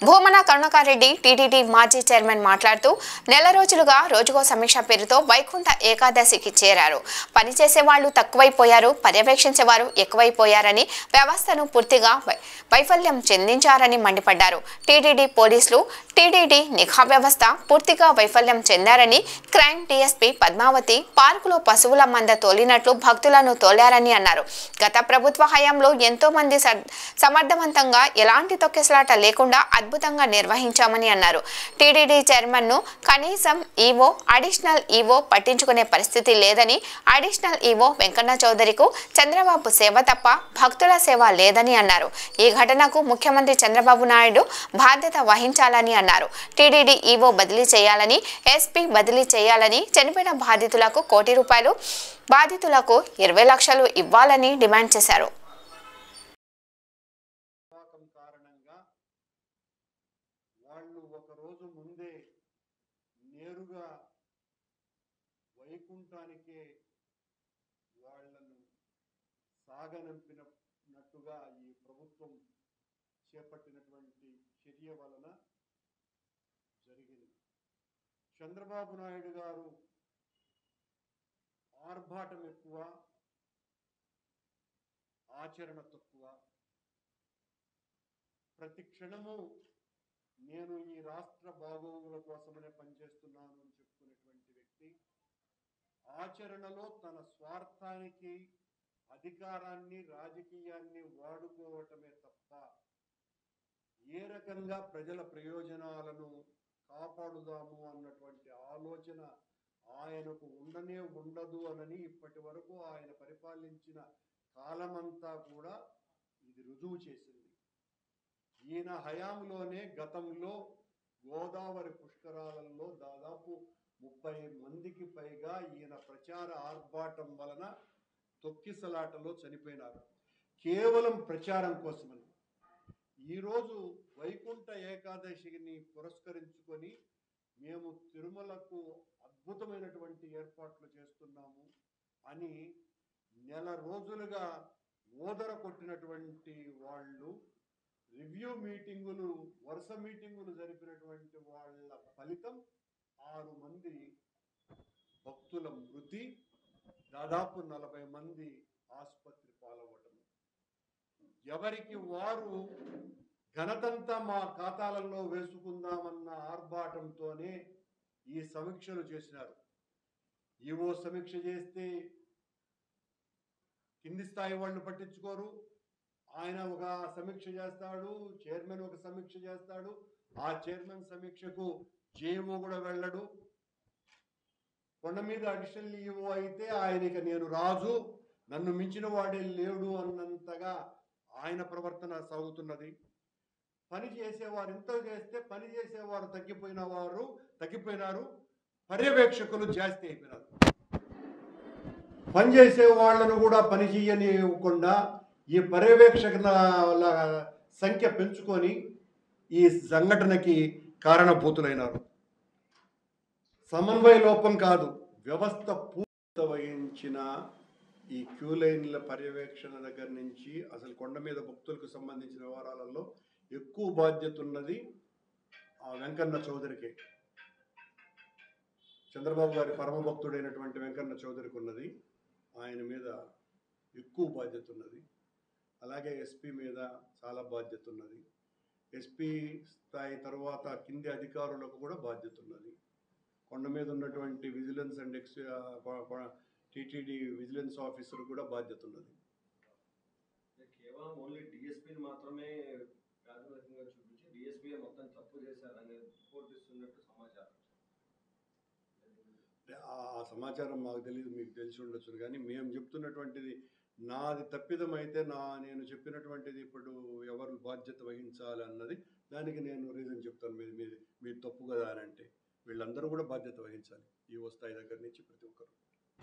Bhumana Karunakar Reddy TTD మాజీ chairman మాట్లాడుతూ నెల రోజులుగా రోజుకో సమీక్ష పేరుతో వైకుంఠ ఏకాదశికి చేరారు. పనిచేసే వాళ్ళు తక్కువైపోయారు, పర్యవేక్షించేవారు ఎక్కువైపోయారని, వ్యవస్థను పూర్తిగా వైఫల్యం చెందించారని మండిపడ్డారు. టీటీడీ పోలీసులు, టీటీడీ నిఘా వ్యవస్థ పూర్తిగా వైఫల్యం చెందారని, క్రైమ్ డీఎస్పీ పద్మావతి పార్కులో పశువుల మంద తోలినట్లు భక్తులను తోలారని అన్నారు. గత ప్రభుత్వ హయాంలో ఎంతో మంది సమర్థవంతంగా ఎలాంటి తొక్కిసలాట లేకుండా అద్భుతంగా నిర్వహించామని అన్నారు. టీటీడీ చైర్మన్ ను కనీసం ఈవో, అడిషనల్ ఈవో పట్టించుకునే పరిస్థితి లేదని, అడిషనల్ ఈవో వెంకన్న చౌదరికి చంద్రబాబు సేవ తప్ప భక్తుల సేవ లేదని అన్నారు. ఈ ఘటనకు ముఖ్యమంత్రి చంద్రబాబు నాయుడు బాధ్యత వహించాలని అన్నారు. టీటీడీ ఈవో బదిలీ చేయాలని, ఎస్పీ బదిలీ చేయాలని, చనిపోయిన బాధితులకు ₹1 కోటి, బాధితులకు 20 లక్షలు ఇవ్వాలని డిమాండ్ చేశారు. వాళ్ళు ఒక రోజు ముందే నేరుగా వైకుంఠానికే వాళ్ళను సాగనంపినట్టుగా ఈ ప్రభుత్వం చేపట్టినటువంటి చర్య వలన జరిగింది. చంద్రబాబు నాయుడు గారు ఆర్భాటం ఎక్కువ, ఆచరణ తక్కువ. ప్రతి క్షణము నేను ఈ రాష్ట్ర బాగోగుల కోసమనే పనిచేస్తున్నాను అని చెప్పుకునేటువంటి వ్యక్తి ఆచరణలో తన స్వార్థానికి, అధికారాన్ని, రాజకీయాన్ని వాడుకోవటమే తప్ప ఏ రకంగా ప్రజల ప్రయోజనాలను కాపాడుదాము అన్నటువంటి ఆలోచన ఆయనకు ఉండదు అనని ఇప్పటి వరకు ఆయన పరిపాలించిన కాలమంతా కూడా ఇది రుజువు చేసింది. ఈయన హయాంలోనే గతంలో గోదావరి పుష్కరాలలో దాదాపు 30 మందికి పైగా ఈయన ప్రచార ఆర్భాటం వలన తొక్కిసలాటలో చనిపోయినారు. కేవలం ప్రచారం కోసమని. ఈరోజు వైకుంఠ ఏకాదశిని పురస్కరించుకొని మేము తిరుమలకు అద్భుతమైనటువంటి ఏర్పాట్లు చేస్తున్నాము అని నెల రోజులుగా ఓదర కొట్టినటువంటి వాళ్ళు, రివ్యూ మీటింగులు, వరుస మీటింగులు జరిపినటువంటి వాళ్ళ ఫలితం 6 మంది భక్తుల మృతి, దాదాపు 40 మంది ఆసుపత్రి పాలవ్వటం. ఎవరికి వారు ఘనతంతా మా ఖాతాలలో వేసుకుందామన్న ఆర్భాటంతోనే ఈ సమీక్షలు చేసినారు. ఈవో సమీక్ష చేస్తే కింది స్థాయి వాళ్ళు పట్టించుకోరు. ఆయన ఒక సమీక్ష చేస్తాడు, చైర్మన్ ఒక సమీక్ష చేస్తాడు. ఆ చైర్మన్ సమీక్షకు జేఓ కూడా వెళ్ళడు. కొండ మీద అడిషనల్ ఈవో అయితే ఆయనకి నేను రాజు, నన్ను మించిన వాడే లేడు అన్నంతగా ఆయన ప్రవర్తన సాగుతున్నది. పని చేసేవారు ఇంత చేస్తే పని చేసేవారు తగ్గిపోయినారు, పర్యవేక్షకులు జాస్తి అయిపోయినారు. పనిచేసే వాళ్ళను కూడా పని చేయనివ్వకుండా ఈ పర్యవేక్షకుల సంఖ్య పెంచుకొని ఈ సంఘటనకి కారణభూతులైనారు. సమన్వయ లోపం కాదు, వ్యవస్థ పూర్త వహించిన ఈ క్యూ లైన్ల పర్యవేక్షణ దగ్గర నుంచి అసలు కొండ మీద భక్తులకు సంబంధించిన వ్యవహారాలలో ఎక్కువ బాధ్యత ఉన్నది ఆ వెంకన్న చౌదరికి. చంద్రబాబు గారి పరమ భక్తుడైనటువంటి వెంకన్న చౌదరికి ఉన్నది. ఆయన మీద ఎక్కువ బాధ్యత ఉన్నది. అలాగే ఎస్పీ మీద చాలా బాధ్యత ఉన్నది. ఎస్పీ స్థాయి తర్వాత కింది అధికారులకు కూడా బాధ్యత ఉన్నది. కొండ మీద ఉన్నటువంటి vigilance and TTD vigilance officer కూడా బాధ్యత ఉన్నది. కేవలం ఓన్లీ డిఎస్పీని మాత్రమే ప్రాథమికంగా చూపించి డిఎస్పీ మొత్తం తప్పు చేశారని రిపోర్ట్ ఇస్తున్నట్టు సమాచారం. ఆ సమాచారం మాకు తెలియదు, మీకు తెలిసి ఉండొచ్చు. కానీ మేము చెప్తున్నటువంటిది నాది తప్పిదం అయితే నేను చెప్పినటువంటిది ఇప్పుడు ఎవరు బాధ్యత వహించాలి అన్నది దానికి నేను రీజన్ చెప్తాను. మీరు తప్పు కదా అని అంటే వీళ్ళందరూ కూడా బాధ్యత వహించాలి, ఈ స్థాయి దగ్గర నుంచి ప్రతి ఒక్కరు.